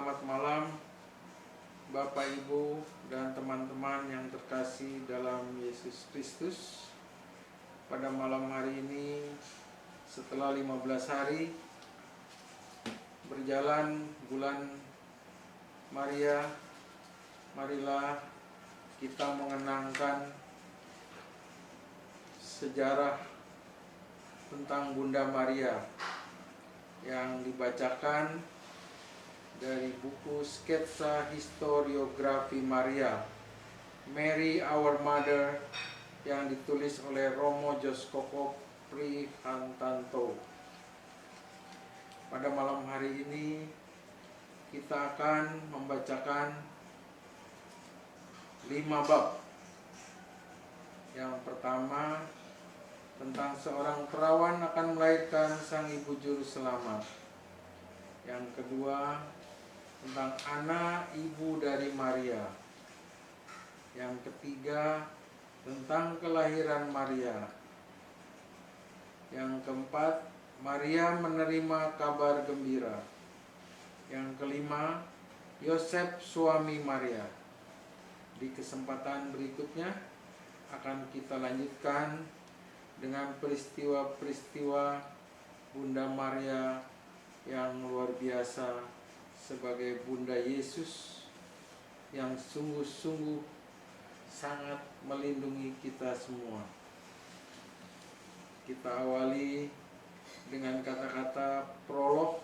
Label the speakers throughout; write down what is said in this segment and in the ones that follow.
Speaker 1: Selamat malam Bapak Ibu dan teman-teman yang terkasih dalam Yesus Kristus. Pada malam hari ini, setelah 15 hari berjalan bulan Maria, marilah kita mengenangkan sejarah tentang Bunda Maria yang dibacakan dari buku Sketsa Historiografi Maria, Mary Our Mother, yang ditulis oleh Romo Joskoko Prihantanto. Pada malam hari ini kita akan membacakan 5 bab. Yang pertama tentang seorang perawan akan melahirkan sang ibu juru selamat. Yang kedua tentang anak ibu dari Maria. Yang ketiga tentang kelahiran Maria. Yang keempat, Maria menerima kabar gembira. Yang kelima, Yosef suami Maria. Di kesempatan berikutnya akan kita lanjutkan dengan peristiwa-peristiwa Bunda Maria yang luar biasa sebagai Bunda Yesus yang sungguh-sungguh sangat melindungi kita semua. Kita awali dengan kata-kata prolog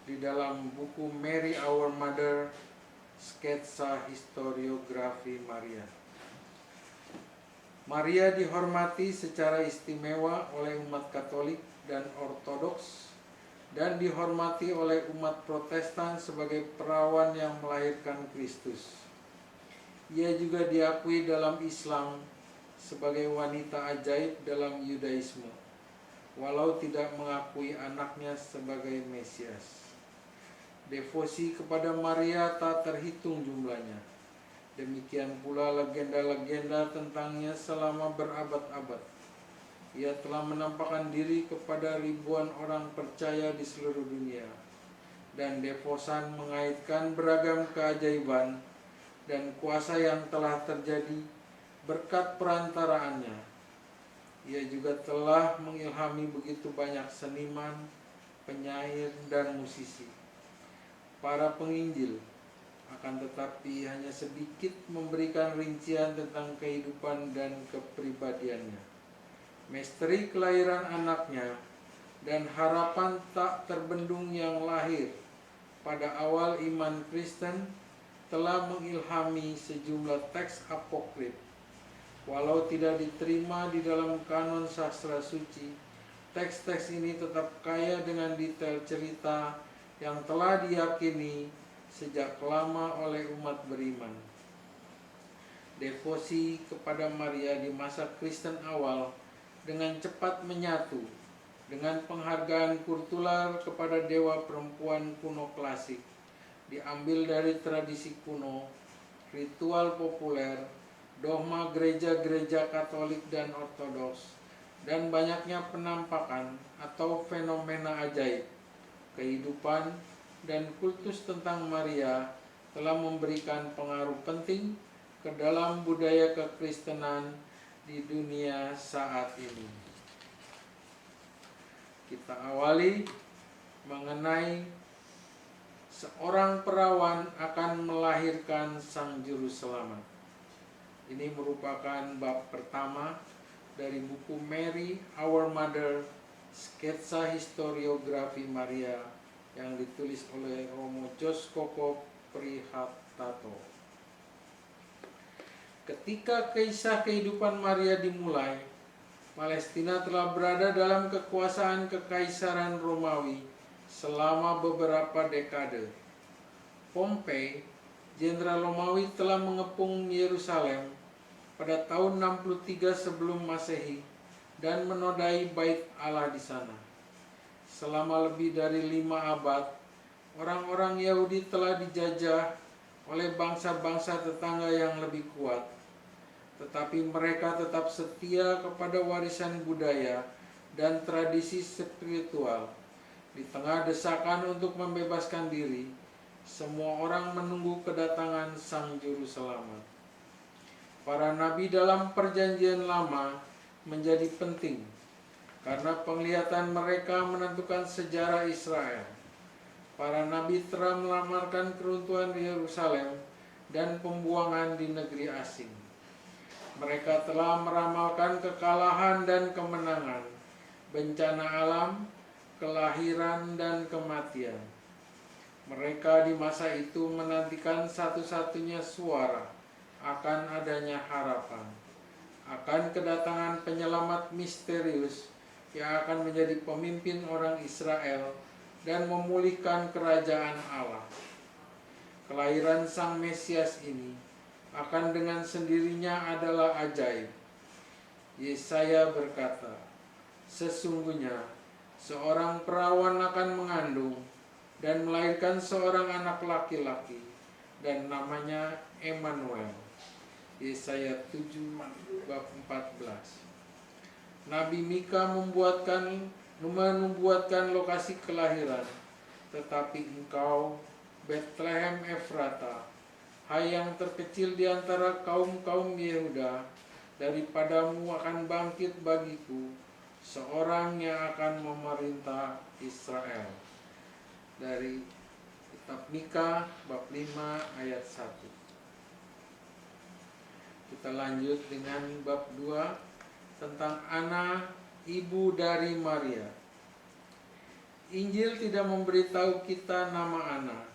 Speaker 1: di dalam buku Mary Our Mother, Sketsa Historiografi Maria. Maria dihormati secara istimewa oleh umat Katolik dan Ortodoks dan dihormati oleh umat Protestan sebagai perawan yang melahirkan Kristus. Ia juga diakui dalam Islam sebagai wanita ajaib dalam Yudaisme, walau tidak mengakui anaknya sebagai Mesias. Devosi kepada Maria tak terhitung jumlahnya. Demikian pula legenda-legenda tentangnya selama berabad-abad. Ia telah menampakkan diri kepada ribuan orang percaya di seluruh dunia, dan devosan mengaitkan beragam keajaiban dan kuasa yang telah terjadi berkat perantaraannya. Ia juga telah mengilhami begitu banyak seniman, penyair, dan musisi. Para penginjil akan tetapi hanya sedikit memberikan rincian tentang kehidupan dan kepribadiannya. Misteri kelahiran anaknya dan harapan tak terbendung yang lahir pada awal iman Kristen telah mengilhami sejumlah teks apokrif. Walau tidak diterima di dalam kanon sastra suci, teks-teks ini tetap kaya dengan detail cerita yang telah diyakini sejak lama oleh umat beriman. Devosi kepada Maria di masa Kristen awal dengan cepat menyatu dengan penghargaan kultural kepada dewa perempuan kuno klasik, diambil dari tradisi kuno, ritual populer, dogma gereja-gereja Katolik dan Ortodoks, dan banyaknya penampakan atau fenomena ajaib. Kehidupan dan kultus tentang Maria telah memberikan pengaruh penting ke dalam budaya kekristenan di dunia saat ini. Kita awali mengenai seorang perawan akan melahirkan sang juru selamat. Ini merupakan bab pertama dari buku Mary Our Mother, Sketsa Historiografi Maria yang ditulis oleh Romo Joskoko Prihantanto. Ketika kisah kehidupan Maria dimulai, Palestina telah berada dalam kekuasaan Kekaisaran Romawi selama beberapa dekade. Pompei, jenderal Romawi, telah mengepung Yerusalem pada tahun 63 sebelum Masehi dan menodai Bait Allah di sana. Selama lebih dari 5 abad, orang-orang Yahudi telah dijajah oleh bangsa-bangsa tetangga yang lebih kuat, tetapi mereka tetap setia kepada warisan budaya dan tradisi spiritual. Di tengah desakan untuk membebaskan diri, semua orang menunggu kedatangan Sang Juru Selamat. Para nabi dalam Perjanjian Lama menjadi penting karena penglihatan mereka menentukan sejarah Israel. Para nabi telah melamarkan keruntuhan Yerusalem dan pembuangan di negeri asing. Mereka telah meramalkan kekalahan dan kemenangan, bencana alam, kelahiran dan kematian. Mereka di masa itu menantikan satu-satunya suara akan adanya harapan, akan kedatangan penyelamat misterius yang akan menjadi pemimpin orang Israel dan memulihkan kerajaan Allah. Kelahiran Sang Mesias ini akan dengan sendirinya adalah ajaib. Yesaya berkata, sesungguhnya seorang perawan akan mengandung dan melahirkan seorang anak laki-laki, dan namanya Emmanuel. Yesaya 7 bab 14. Nabi Mika membuatkan lokasi kelahiran, tetapi engkau, Bethlehem Efrata, hai yang terkecil di antara kaum-kaum Yehuda, daripadamu akan bangkit bagiku seorang yang akan memerintah Israel. Dari kitab Mika bab 5 ayat 1. Kita lanjut dengan bab 2 tentang Anna, ibu dari Maria. Injil tidak memberitahu kita nama Anna,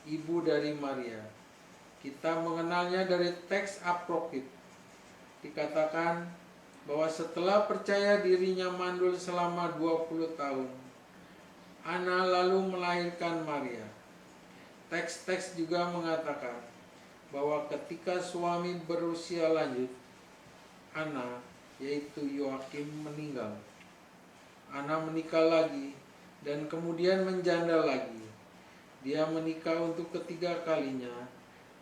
Speaker 1: ibu dari Maria. Kita mengenalnya dari teks apokrif. Dikatakan bahwa setelah percaya dirinya mandul selama 20 tahun, Anna lalu melahirkan Maria. Teks-teks juga mengatakan bahwa ketika suami berusia lanjut, Anna, yaitu Yoakim, meninggal. Anna menikah lagi dan kemudian menjanda lagi. Dia menikah untuk ketiga kalinya,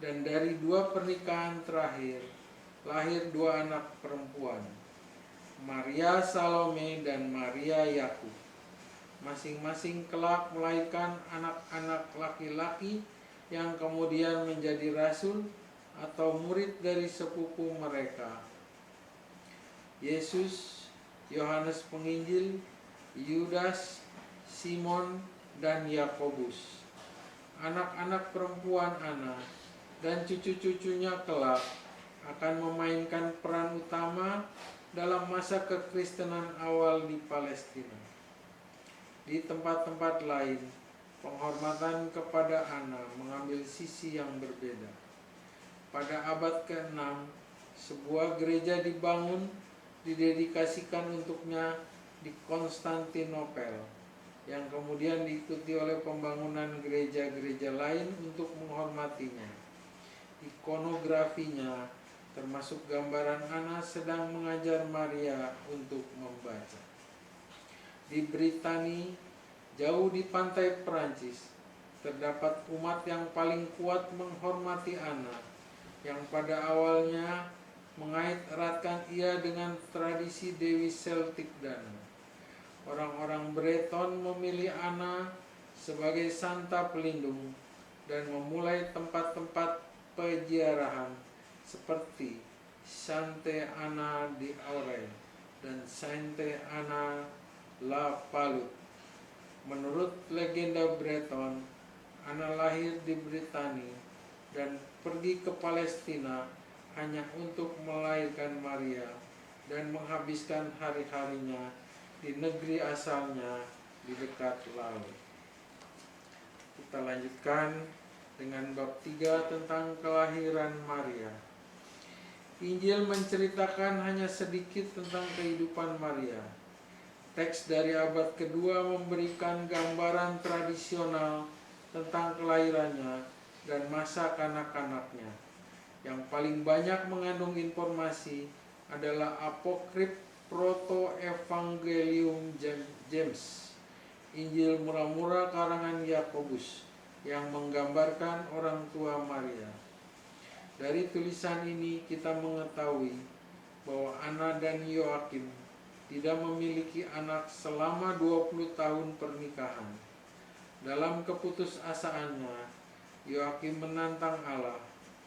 Speaker 1: dan dari 2 pernikahan terakhir lahir 2 anak perempuan, Maria Salome dan Maria Yakub. Masing-masing kelak melahirkan anak-anak laki-laki yang kemudian menjadi rasul atau murid dari sepupu mereka. Yesus, Yohanes Penginjil, Yudas, Simon, dan Yakobus. Anak-anak perempuan Anna dan cucu-cucunya kelak akan memainkan peran utama dalam masa kekristenan awal di Palestina. Di tempat-tempat lain, penghormatan kepada Anna mengambil sisi yang berbeda. Pada abad ke-6, sebuah gereja dibangun didedikasikan untuknya di Konstantinopel, yang kemudian diikuti oleh pembangunan gereja-gereja lain untuk menghormatinya. Ikonografinya termasuk gambaran Anna sedang mengajar Maria untuk membaca. Di Britania, jauh di pantai Perancis, terdapat umat yang paling kuat menghormati Anna, yang pada awalnya mengait-eratkan ia dengan tradisi Dewi Celtic Dana. Orang-orang Breton memilih Anna sebagai santa pelindung dan memulai tempat-tempat peziarahan seperti Sainte Anna di Auray dan Sainte Anna La Palut. Menurut legenda Breton, Anna lahir di Britania dan pergi ke Palestina hanya untuk melahirkan Maria dan menghabiskan hari-harinya di negeri asalnya di dekat laut. Kita lanjutkan dengan bab 3 tentang kelahiran Maria. Injil menceritakan hanya sedikit tentang kehidupan Maria. Teks dari abad kedua memberikan gambaran tradisional tentang kelahirannya dan masa kanak-kanaknya. Yang paling banyak mengandung informasi adalah apokrif Proto-Evangelium James, Injil murah-murah karangan Yakobus, yang menggambarkan orang tua Maria. Dari tulisan ini kita mengetahui bahwa Anna dan Yoakim tidak memiliki anak selama 20 tahun pernikahan. Dalam keputusasaannya, Yoakim menantang Allah,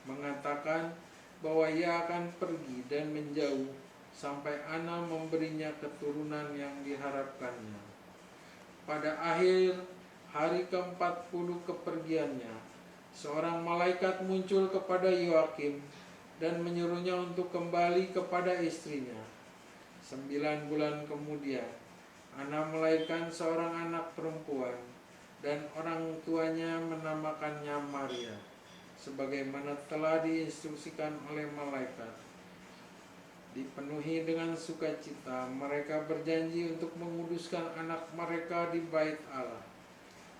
Speaker 1: mengatakan bahwa ia akan pergi dan menjauh sampai Allah memberinya keturunan yang diharapkannya. Pada akhir hari ke-40 kepergiannya, seorang malaikat muncul kepada Yoakim dan menyuruhnya untuk kembali kepada istrinya. 9 bulan kemudian, Ana melahirkan seorang anak perempuan dan orang tuanya menamakannya Maria, sebagaimana telah diinstruksikan oleh malaikat. Dipenuhi dengan sukacita, mereka berjanji untuk menguduskan anak mereka di bait Allah.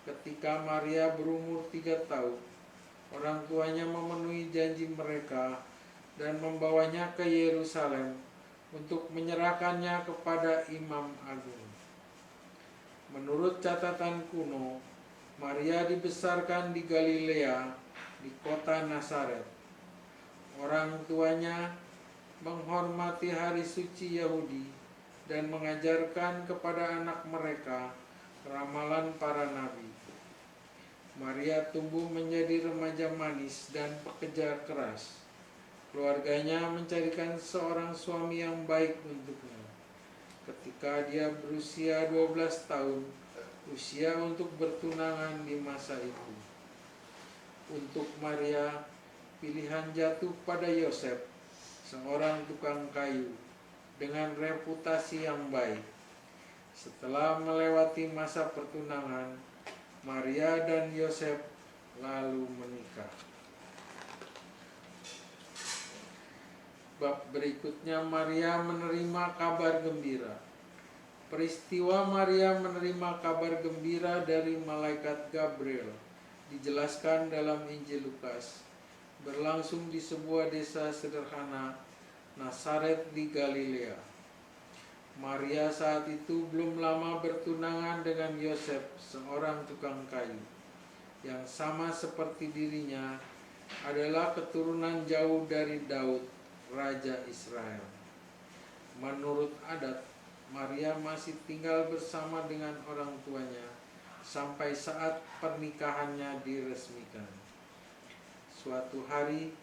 Speaker 1: Ketika Maria berumur 3 tahun, orang tuanya memenuhi janji mereka dan membawanya ke Yerusalem untuk menyerahkannya kepada imam agung. Menurut catatan kuno, Maria dibesarkan di Galilea, di kota Nazaret. Orang tuanya menghormati hari suci Yahudi dan mengajarkan kepada anak mereka ramalan para nabi. Maria tumbuh menjadi remaja manis dan pekerja keras. Keluarganya mencarikan seorang suami yang baik untuknya. Ketika dia berusia 12 tahun, usia untuk bertunangan di masa itu. Untuk Maria, pilihan jatuh pada Yosef, seorang tukang kayu dengan reputasi yang baik. Setelah melewati masa pertunangan, Maria dan Yosef lalu menikah. Bab berikutnya, Maria menerima kabar gembira. Peristiwa Maria menerima kabar gembira dari malaikat Gabriel dijelaskan dalam Injil Lukas. Berlangsung di sebuah desa sederhana, Nazaret di Galilea. Maria saat itu belum lama bertunangan dengan Yosef, seorang tukang kayu, yang sama seperti dirinya adalah keturunan jauh dari Daud, Raja Israel. Menurut adat, Maria masih tinggal bersama dengan orang tuanya sampai saat pernikahannya diresmikan. Suatu hari,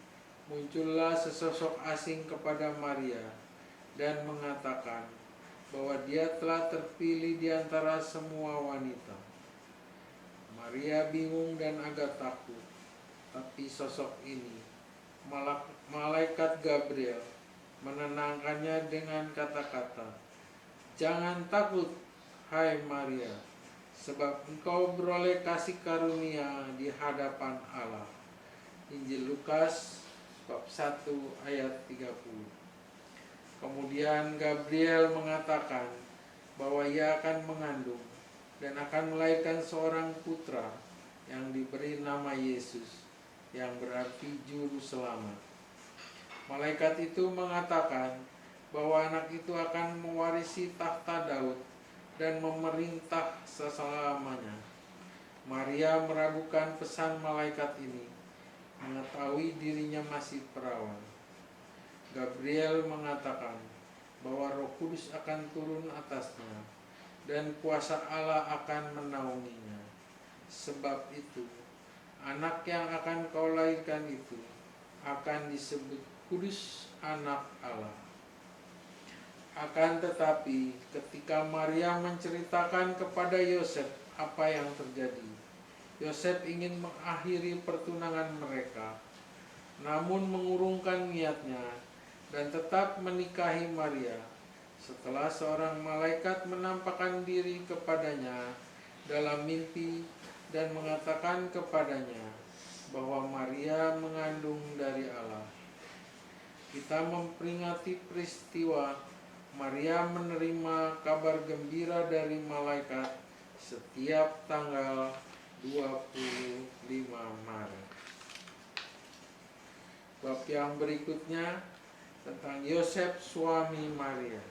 Speaker 1: muncullah sesosok asing kepada Maria dan mengatakan bahwa dia telah terpilih di antara semua wanita. Maria bingung dan agak takut, tapi sosok ini, malaikat Gabriel, menenangkannya dengan kata-kata, "Jangan takut, hai Maria, sebab engkau beroleh kasih karunia di hadapan Allah." Injil Lukas bab 1 ayat 30. Kemudian Gabriel mengatakan bahwa ia akan mengandung dan akan melahirkan seorang putra yang diberi nama Yesus, yang berarti juru selamat. Malaikat itu mengatakan bahwa anak itu akan mewarisi tahta Daud dan memerintah selamanya. Maria meragukan pesan malaikat ini, mengetahui dirinya masih perawan. Gabriel mengatakan bahwa Roh Kudus akan turun atasnya dan kuasa Allah akan menaunginya. Sebab itu, anak yang akan kau lahirkan itu akan disebut Kudus, Anak Allah. Akan tetapi, ketika Maria menceritakan kepada Yosef apa yang terjadi, Yosef ingin mengakhiri pertunangan mereka, namun mengurungkan niatnya dan tetap menikahi Maria setelah seorang malaikat menampakkan diri kepadanya dalam mimpi dan mengatakan kepadanya bahwa Maria mengandung dari Allah. Kita memperingati peristiwa Maria menerima kabar gembira dari malaikat setiap tanggal 25 Maret. Bab yang berikutnya tentang Yosef, suami Maria.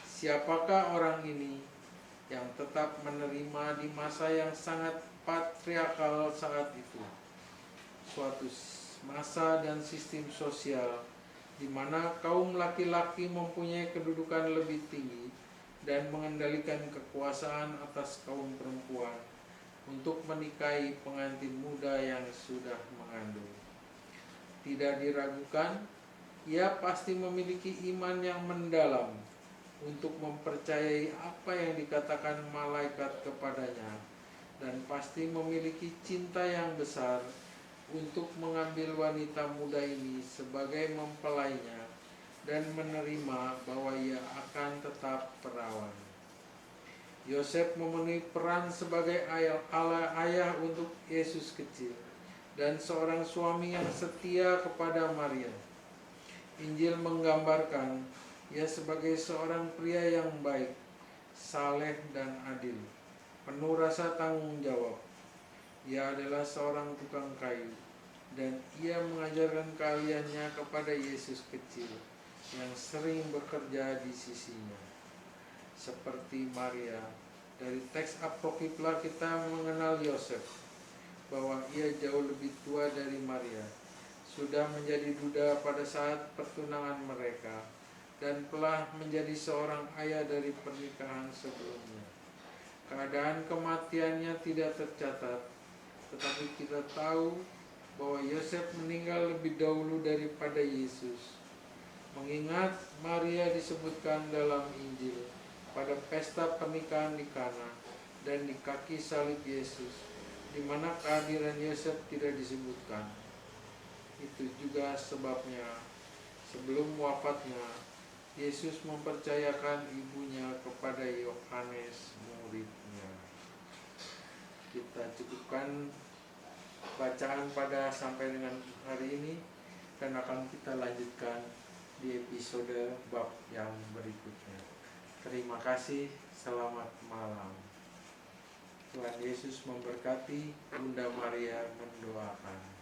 Speaker 1: Siapakah orang ini yang tetap menerima di masa yang sangat patriarkal saat itu? Suatu masa dan sistem sosial di mana kaum laki-laki mempunyai kedudukan lebih tinggi dan mengendalikan kekuasaan atas kaum perempuan untuk menikahi pengantin muda yang sudah mengandung. Tidak diragukan, ia pasti memiliki iman yang mendalam untuk mempercayai apa yang dikatakan malaikat kepadanya, dan pasti memiliki cinta yang besar untuk mengambil wanita muda ini sebagai mempelainya dan menerima bahwa ia akan tetap perawan. Yosef memenuhi peran sebagai ayah untuk Yesus kecil dan seorang suami yang setia kepada Maria. Injil menggambarkan ia sebagai seorang pria yang baik, saleh dan adil, penuh rasa tanggung jawab. Ia adalah seorang tukang kayu, dan ia mengajarkan keahliannya kepada Yesus kecil yang sering bekerja di sisinya. Seperti Maria, dari teks Apokriflah kita mengenal Yosef, bahwa ia jauh lebih tua dari Maria, sudah menjadi duda pada saat pertunangan mereka, dan telah menjadi seorang ayah dari pernikahan sebelumnya. Keadaan kematiannya tidak tercatat, tetapi kita tahu bahwa Yosef meninggal lebih dahulu daripada Yesus. Mengingat Maria disebutkan dalam Injil pada pesta pernikahan di Kana dan di kaki salib Yesus, di mana kehadiran Yosef tidak disebutkan. Itu juga sebabnya sebelum wafatnya Yesus mempercayakan ibunya kepada Yohanes muridnya. Kita cukupkan bacaan pada sampai dengan hari ini, dan akan kita lanjutkan di episode bab yang berikutnya. Terima kasih, selamat malam. Tuhan Yesus memberkati. Bunda Maria mendoakan.